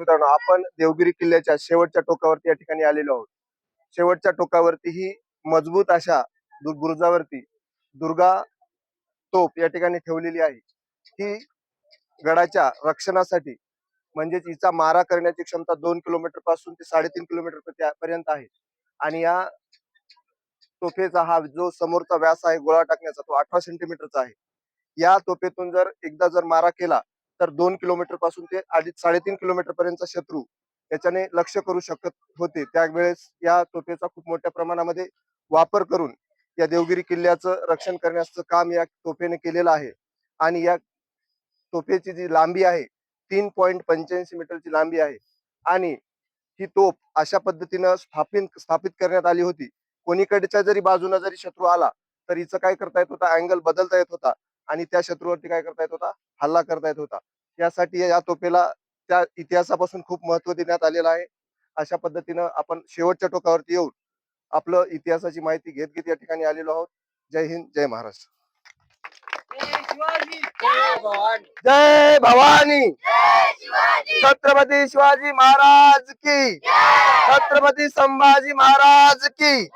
मित्रांनो, आपण देवगिरी किल्ल्याच्या शेवटच्या टोकावरती या ठिकाणी आलेलो आहोत. शेवटच्या टोकावरती ही मजबूत अशा बुरुजावरती दुर्गा तोफ या ठिकाणी ठेवलेली आहे. ही गडाच्या रक्षणासाठी, म्हणजेच हिचा मारा करण्याची क्षमता 2 किलोमीटर पासून ते 3.5 किलोमीटर पर्यंत आहे. आणि या तोफेचा हा जो समोरचा व्यास आहे गोळा टाकण्याचा, तो 18 सेंटीमीटरचा आहे. या तोफेतून जर एकदा मारा केला तर 2 किलोमीटर पासून ते 3.5 किलोमीटर पर्यंतचा शत्रू त्याच्याने लक्ष करू शकत होते. त्यावेळेस या तोफेचा खूप मोठ्या प्रमाणामध्ये वापर करून या देवगिरी किल्ल्याचं रक्षण करण्याचं काम या तोफेने केलेलं आहे. आणि या तोफेची जी लांबी आहे 3.85 मीटरची लांबी आहे. आणि ही तोफ अशा पद्धतीनं स्थापित करण्यात आली होती, कोणीकडच्या जरी बाजूने जरी शत्रू आला तर हिचं काय करता येत होता, अँगल बदलता येत होता आणि त्या शत्रूवरती काय करता येत होता, हल्ला करता येत होता. यासाठी या तोफेला त्या इतिहासापासून खूप महत्व देण्यात आलेलं आहे. अशा पद्धतीनं आपण शेवटच्या टोकावरती येऊन आपलं इतिहासाची माहिती घेत घेत या ठिकाणी आलेलो आहोत. जय हिंद, जय महाराष्ट्र. जय भवानी. छत्रपती शिवाजी महाराज की, छत्रपती संभाजी महाराज की.